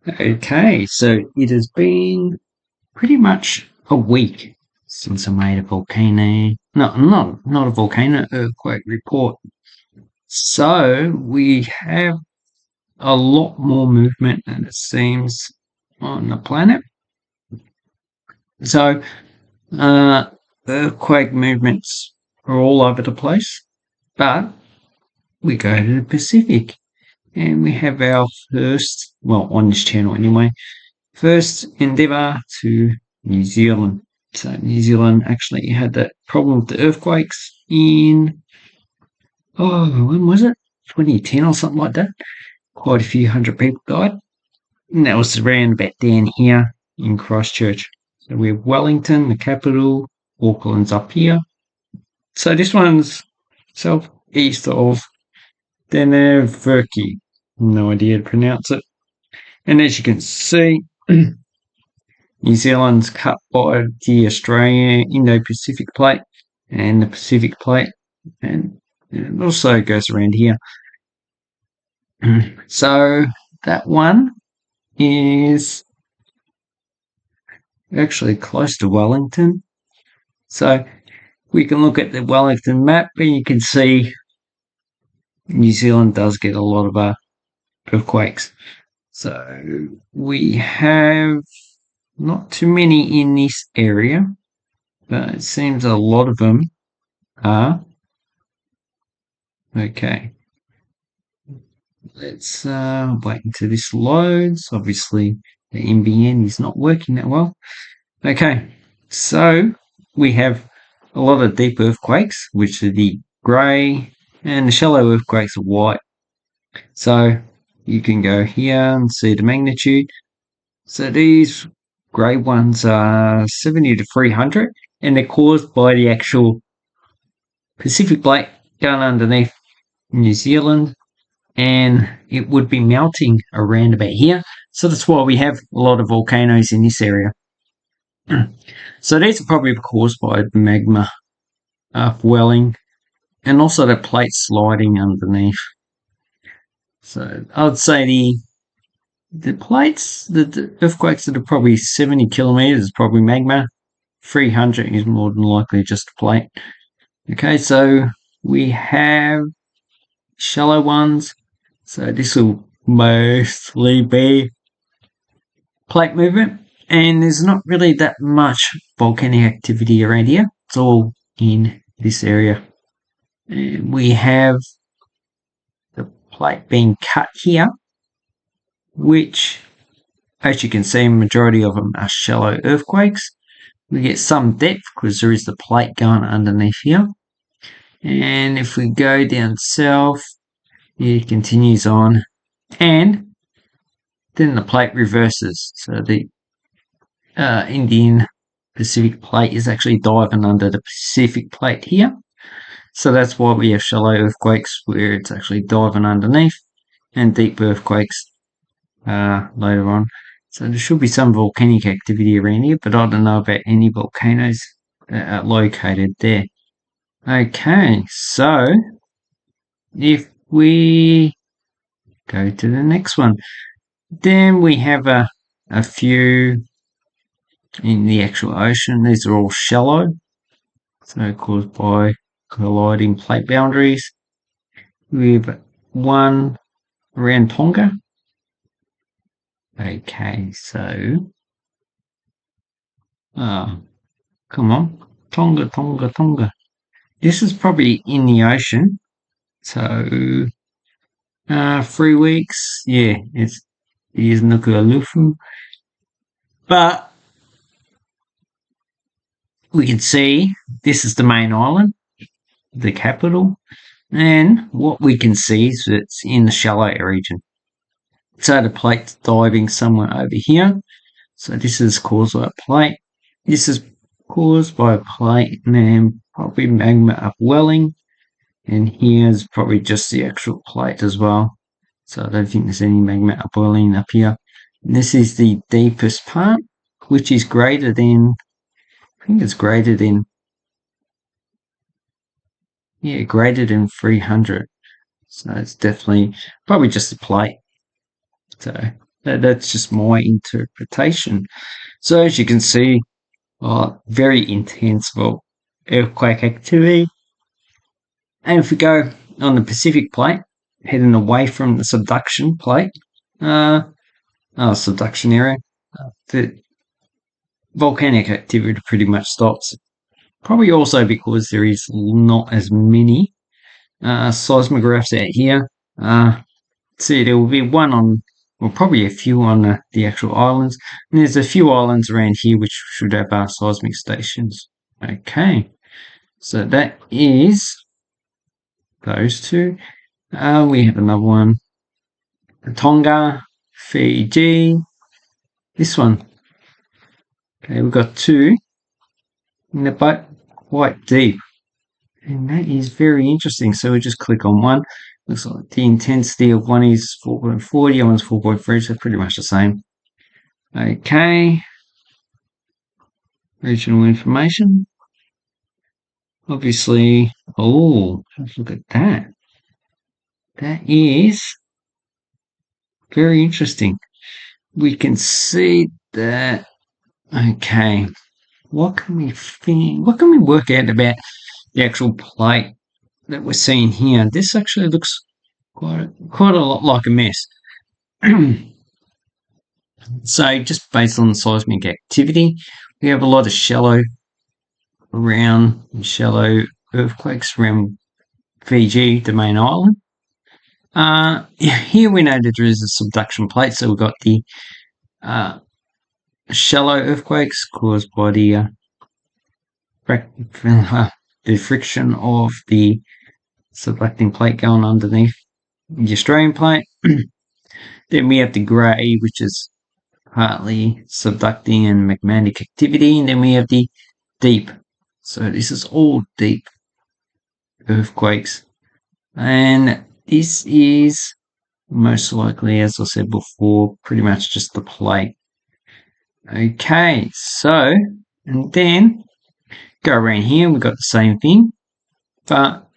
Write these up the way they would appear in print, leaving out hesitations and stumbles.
Okay, so it has been pretty much a week since I made a volcano. No, not a volcano, earthquake report. So we have a lot more movement than it seems on the planet. So earthquake movements are all over the place, but we go to the Pacific and we have our first, well, on this channel anyway, first endeavour to New Zealand. So New Zealand actually had that problem with the earthquakes in, when was it? 2010 or something like that. Quite a few hundred people died. And that was around about down here in Christchurch. So we're Wellington, the capital. Auckland's up here. So this one's southeast of Denevaki. No idea to pronounce it. And as you can see, New Zealand's cut by the Australian Indo-Pacific plate and the Pacific plate, and it also goes around here. So that one is actually close to Wellington. So we can look at the Wellington map and you can see New Zealand does get a lot of earthquakes. So we have not too many in this area, but it seems a lot of them are. Okay. Let's wait until this loads. Obviously, the NBN is not working that well. Okay, so we have a lot of deep earthquakes, which are the grey, and the shallow earthquakes are white. So you can go here and see the magnitude. So these grey ones are 70 to 300, and they're caused by the actual Pacific plate going underneath New Zealand, and it would be melting around about here. So that's why we have a lot of volcanoes in this area. So these are probably caused by magma upwelling and also the plate sliding underneath. So I would say the plates, the earthquakes that are probably 70 kilometers is probably magma. 300 is more than likely just a plate. Okay, so we have shallow ones. So this will mostly be plate movement, and there's not really that much volcanic activity around here. It's all in this area. And we have the plate being cut here, which, as you can see, majority of them are shallow earthquakes. We get some depth because there is the plate going underneath here. And if we go down south, it continues on, and then the plate reverses. So the Indian Pacific plate is actually diving under the Pacific plate here. So that's why we have shallow earthquakes where it's actually diving underneath, and deep earthquakes later on. So there should be some volcanic activity around here, but I don't know about any volcanoes that are located there. Okay, so if we go to the next one, then we have a few in the actual ocean. These are all shallow, so caused by colliding plate boundaries. We have one around Tonga. Okay, so come on, Tonga. This is probably in the ocean. So 3 weeks, yeah, it is Nuku'alofa. But we can see this is the main island, the capital, and what we can see is it's in the shallow region. So the plate's diving somewhere over here. So this is caused by a plate. This is caused by a plate and probably magma upwelling. And here's probably just the actual plate as well. So I don't think there's any magma upwelling up here. And this is the deepest part, which is greater than, I think it's greater than 300. So it's definitely probably just a plate. So That's just my interpretation. So as you can see, very intense earthquake activity. And if we go on the Pacific plate, heading away from the subduction plate, subduction area, the volcanic activity pretty much stops. Probably also because there is not as many seismographs out here. See, there will be one on, well, probably a few on the actual islands. And there's a few islands around here which should have seismic stations. Okay, so that is those two. We have another one. Tonga, Fiji. This one. Okay, we've got two. And they're both quite deep. And that is very interesting. So we just click on one. Looks like the intensity of one is 4.40 and one's 4.3, so pretty much the same. Okay. Regional information. Obviously, let's look at that. That is very interesting. We can see that. Okay, what can we work out about the actual plate that we're seeing here? This actually looks quite a lot like a mess. So just based on the seismic activity, we have a lot of shallow earthquakes around Fiji, the main island. Here we know that there is a subduction plate, so we've got the shallow earthquakes caused by the friction of the subducting plate going underneath the Australian plate. Then we have the grey, which is partly subducting and magmatic activity, and then we have the deep. So this is all deep earthquakes, and this is most likely, as I said before, pretty much just the plate. Okay, so, and then go around here, we've got the same thing, but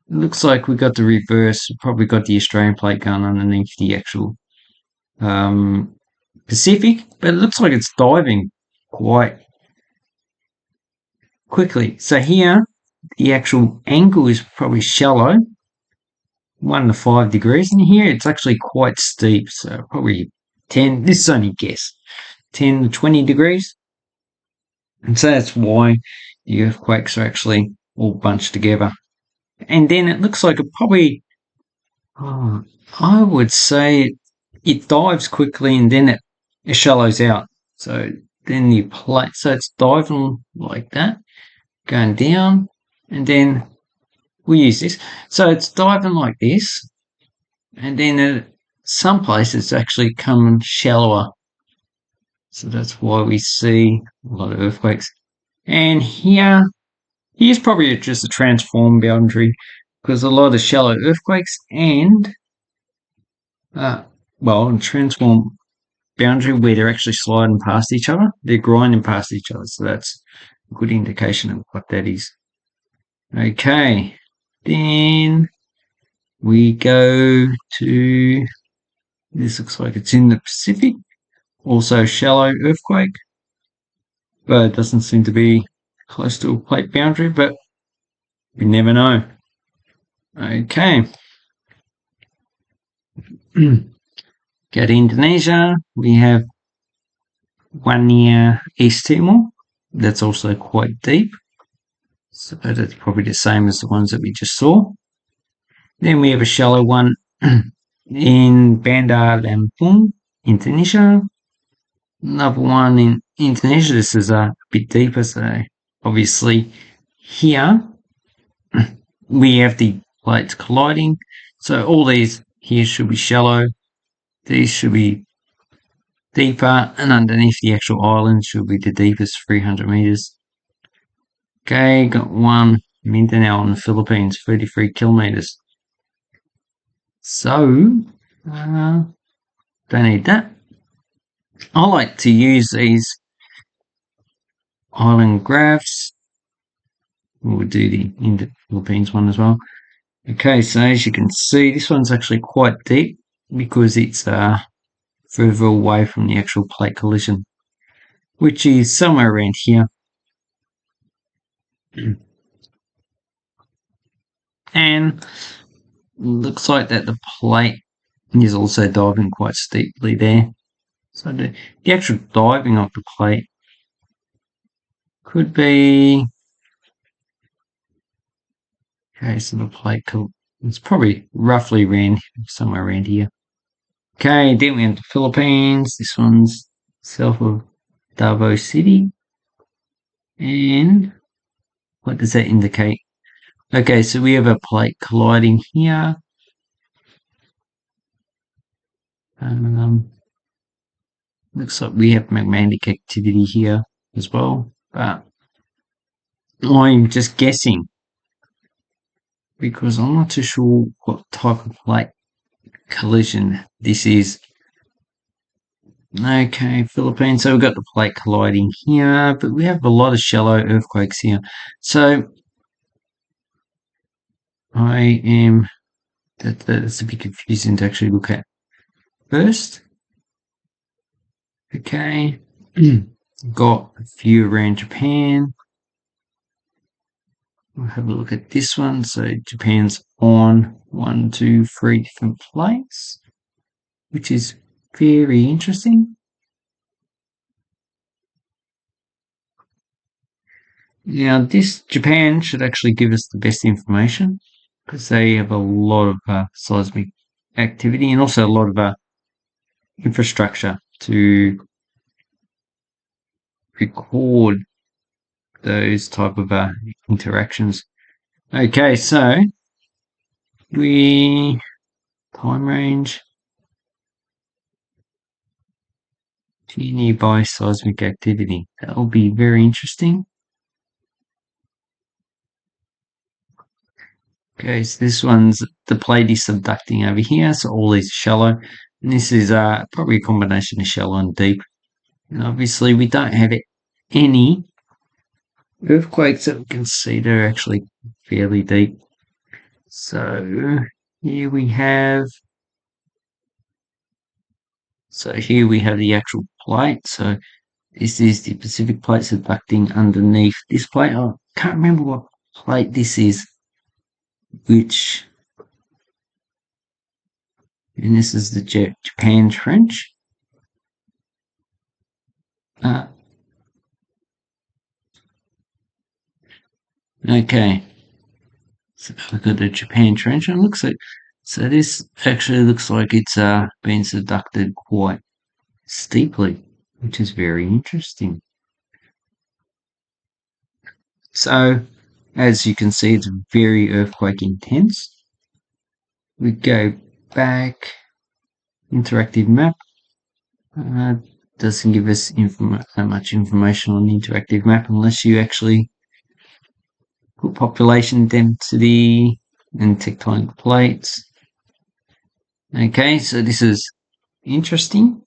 it looks like we've got the reverse. We've probably got the Australian plate going underneath the actual Pacific, but it looks like it's diving quite quickly. So here, the actual angle is probably shallow, 1 to 5 degrees, and here it's actually quite steep, so probably 10, this is only a guess, 10 to 20 degrees. And so that's why the earthquakes are actually all bunched together. And then it looks like it probably, I would say it dives quickly and then it shallows out. So then the plate, so it's diving like that, going down, and then we use this. So it's diving like this, and then at some places it's actually coming shallower. So that's why we see a lot of earthquakes. And here's probably just a transform boundary, because a lot of shallow earthquakes and transform boundary where they're actually sliding past each other, they're grinding past each other. So that's a good indication of what that is. Okay, then we go to, this looks like it's in the Pacific, also shallow earthquake, but it doesn't seem to be close to a plate boundary, but we never know. Okay. Go to Indonesia, we have one near East Timor, that's also quite deep, so that's probably the same as the ones that we just saw. Then we have a shallow one in Bandar Lampung, Indonesia. Another one in Indonesia, this is a bit deeper, so obviously here we have the plates colliding, so all these here should be shallow, these should be deeper, and underneath the actual island should be the deepest, 300 meters. Okay, got one Mindanao in the Philippines, 33 kilometers. So, don't need that. I like to use these island graphs. We'll do the Philippines one as well. Okay, so as you can see, this one's actually quite deep because it's further away from the actual plate collision, which is somewhere around here. And looks like that the plate is also diving quite steeply there. So the actual diving of the plate could be, okay, so the plate, it's probably roughly around somewhere around here. Okay, then we have the Philippines. This one's south of Davao City. And what does that indicate? Okay, so we have a plate colliding here. Looks like we have magmatic activity here as well, but I'm just guessing because I'm not too sure what type of plate collision this is. Okay, Philippines. So we've got the plate colliding here, but we have a lot of shallow earthquakes here. So that's a bit confusing to actually look at first. Okay, got a few around Japan. We'll have a look at this one. So Japan's on 1, 2, 3 different plates, which is very interesting. Now, this Japan should actually give us the best information because they have a lot of seismic activity and also a lot of infrastructure to record those type of interactions. Okay, so time range to nearby seismic activity. That will be very interesting. Okay, so this one's the plate is subducting over here, so all these are shallow. And this is probably a combination of shallow and deep. And obviously we don't have any earthquakes that we can see. They're actually fairly deep. So here we have the actual plate. So this is the Pacific plate subducting underneath this plate. I can't remember what plate this is, and this is the Japan Trench. Okay, so we've got the Japan Trench, and so this actually looks like it's been subducted quite steeply, which is very interesting. So, as you can see, it's very earthquake intense. We go back, interactive map. Doesn't give us much information on the interactive map unless you actually put population density and tectonic plates. Okay, so this is interesting.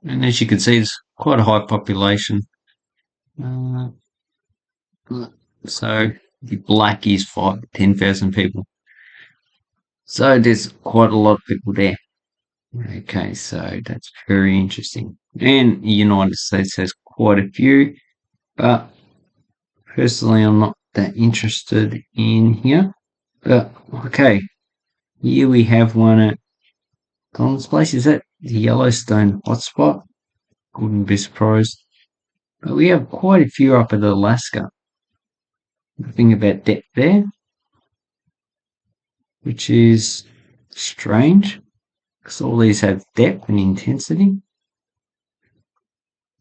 And as you can see, it's quite a high population. So the black is 10,000 people. So there's quite a lot of people there. Okay, so that's very interesting. And the United States has quite a few, but personally, I'm not that interested in here. But okay, here we have one at Don's place. Is that the Yellowstone hotspot? Wouldn't be surprised. But we have quite a few up at Alaska. Nothing about depth there, which is strange because all these have depth and intensity.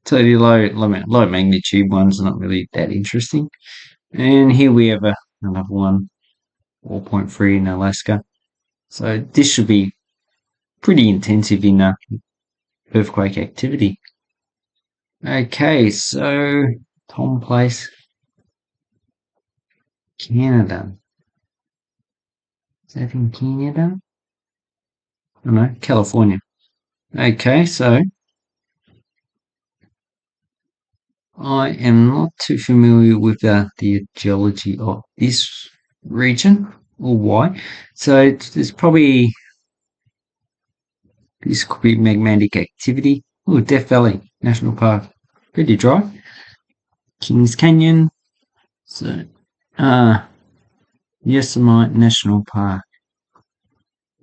So the low magnitude ones are not really that interesting. And here we have another one, 4.3 in Alaska. So this should be pretty intensive in earthquake activity. Okay, so Tom Place, Canada. Is that in Canada? Oh no, California. Okay, so I am not too familiar with the geology of this region or why. So there's probably This could be magmatic activity. Oh, Death Valley National Park. Pretty dry. Kings Canyon. So, Yosemite National Park.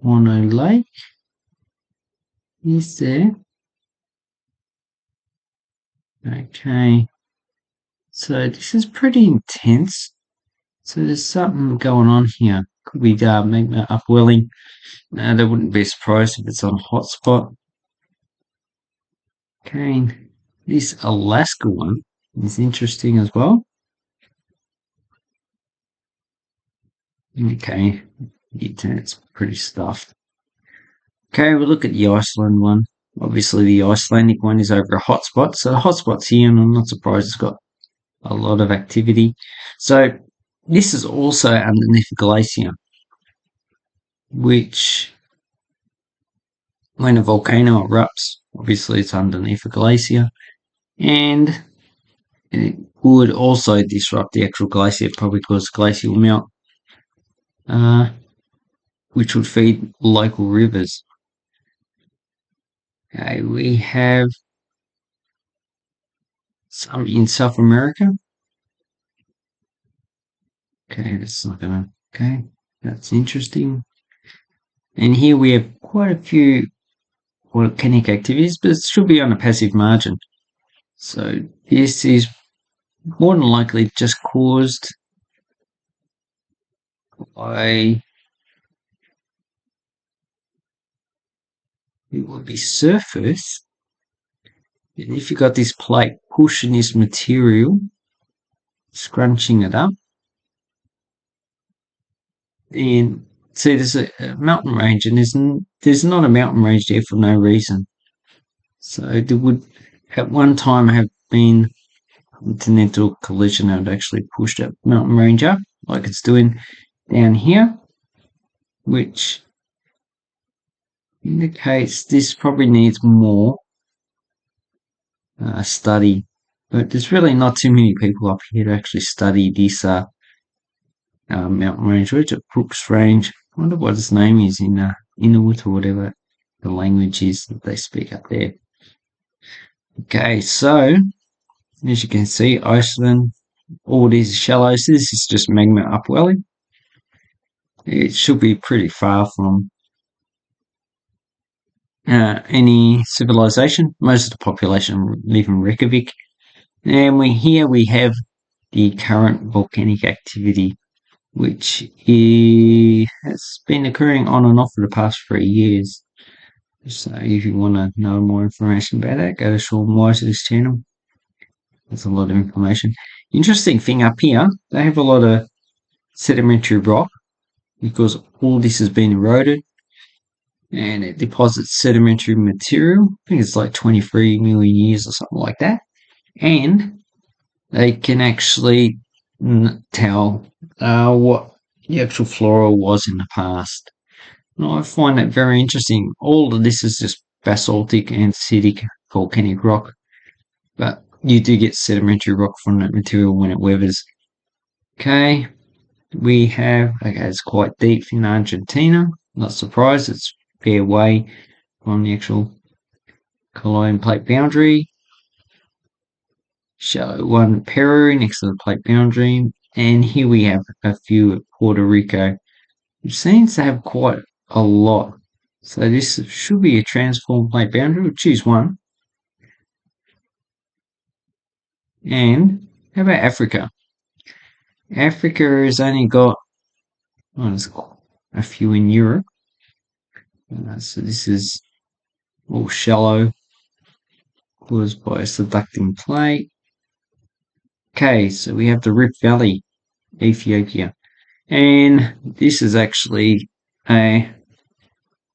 Mono Lake is there. Okay. So this is pretty intense. So there's something going on here. Could be magma upwelling. That wouldn't be surprised if it's on a hotspot. Okay. This Alaska one is interesting as well. Okay. It's pretty stuffed. Okay, we'll look at the Iceland one. Obviously, the Icelandic one is over a hotspot. So the hotspot's here, and I'm not surprised it's got a lot of activity. So this is also underneath a glacier, which when a volcano erupts, obviously it's underneath a glacier, and it would also disrupt the actual glacier, probably cause glacial melt, which would feed local rivers. Okay, we have some in South America. Okay, that's not gonna. Okay, that's interesting. And here we have quite a few volcanic activities, but it should be on a passive margin. So this is more than likely just caused by, it would be surface. And if you've got this plate pushing this material, scrunching it up, and see there's a mountain range, and there's not a mountain range there for no reason. So there would at one time have been continental collision that would actually push that mountain range up, like it's doing down here, which indicates this probably needs more study. But there's really not too many people up here to actually study this mountain range. Where's it? Brooks Range. I wonder what its name is in Inuit or whatever the language is that they speak up there. Okay, so as you can see, Iceland, all these shallows. This is just magma upwelling. It should be pretty far from any civilization. Most of the population live in Reykjavik. And here we have the current volcanic activity, which has been occurring on and off for the past 3 years. So if you want to know more information about that, go to Sean Wise's channel. There's a lot of information. Interesting thing up here, they have a lot of sedimentary rock because all this has been eroded and it deposits sedimentary material. I think it's like 23 million years or something like that. And they can actually tell what the actual flora was in the past. And I find that very interesting. All of this is just basaltic and acidic volcanic rock, but you do get sedimentary rock from that material when it weathers. Okay, we have, okay, it's quite deep in Argentina. Not surprised, it's a fair way from the actual Chilean plate boundary. Shallow one, Peru, next to the plate boundary. And here we have a few at Puerto Rico, which seems to have quite a lot. So this should be a transform plate boundary. We'll choose one. And how about Africa? Africa has only got, there's a few in Europe. So this is all shallow, caused by a subducting plate. Okay, so we have the Rift Valley, Ethiopia. And this is actually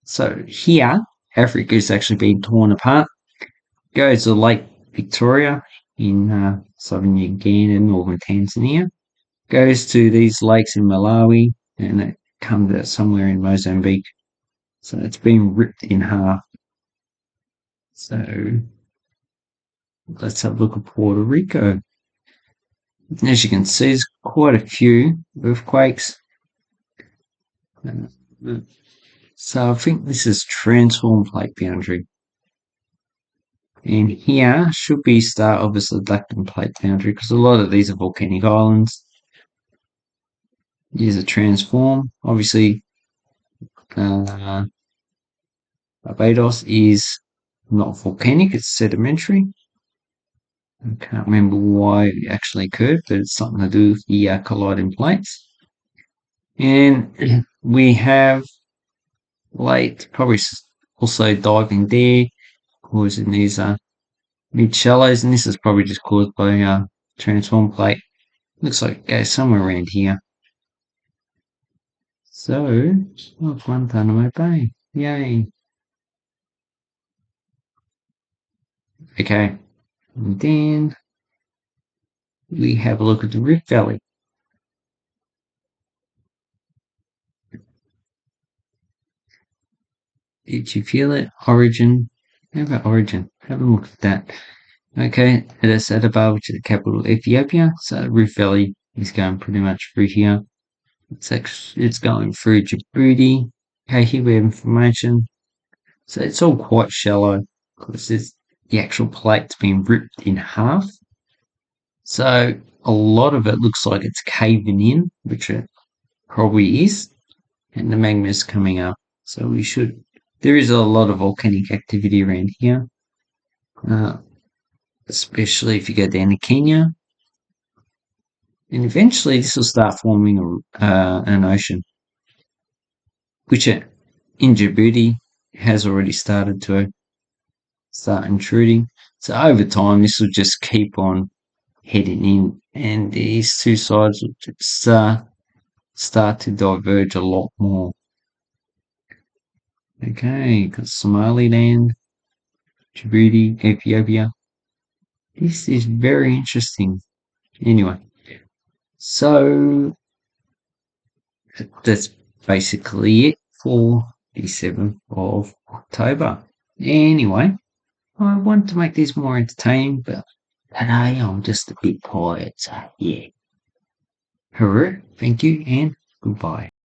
so here, Africa is actually being torn apart. Goes to Lake Victoria in southern Uganda, northern Tanzania. Goes to these lakes in Malawi, and it comes out somewhere in Mozambique. So it's been ripped in half. So let's have a look at Puerto Rico. As you can see, there's quite a few earthquakes. So I think this is transform plate boundary. And here should be start of a subducting plate boundary because a lot of these are volcanic islands. Here's a transform. Obviously, Barbados is not volcanic, it's sedimentary. I can't remember why it actually occurred, but it's something to do with the colliding plates. And we have late, probably also diving there, causing these mid shallows, and this is probably just caused by transform plate. Looks like it goes somewhere around here. So, oh, Guantanamo Bay. Yay. Okay. And then we have a look at the Rift Valley. Did you feel it? Origin. How about Origin? Have a look at that. Okay, it is Addis Ababa, which is the capital of Ethiopia. So Rift Valley is going pretty much through here. It's going through Djibouti. Okay, here we have information. So it's all quite shallow because the actual plate's been ripped in half. So a lot of it looks like it's caving in, which it probably is, and the magma is coming up. So there is a lot of volcanic activity around here, uh, especially if you go down to Kenya. And eventually this will start forming an ocean, which in Djibouti has already started to start intruding. So over time, this will just keep on heading in, and these two sides will just start to diverge a lot more. Okay, got Somaliland, Djibouti, Ethiopia. This is very interesting. Anyway, so that's basically it for the 7th of October. Anyway, I want to make this more entertaining, but today I'm just a bit tired, so yeah. Hurrah, thank you, and goodbye.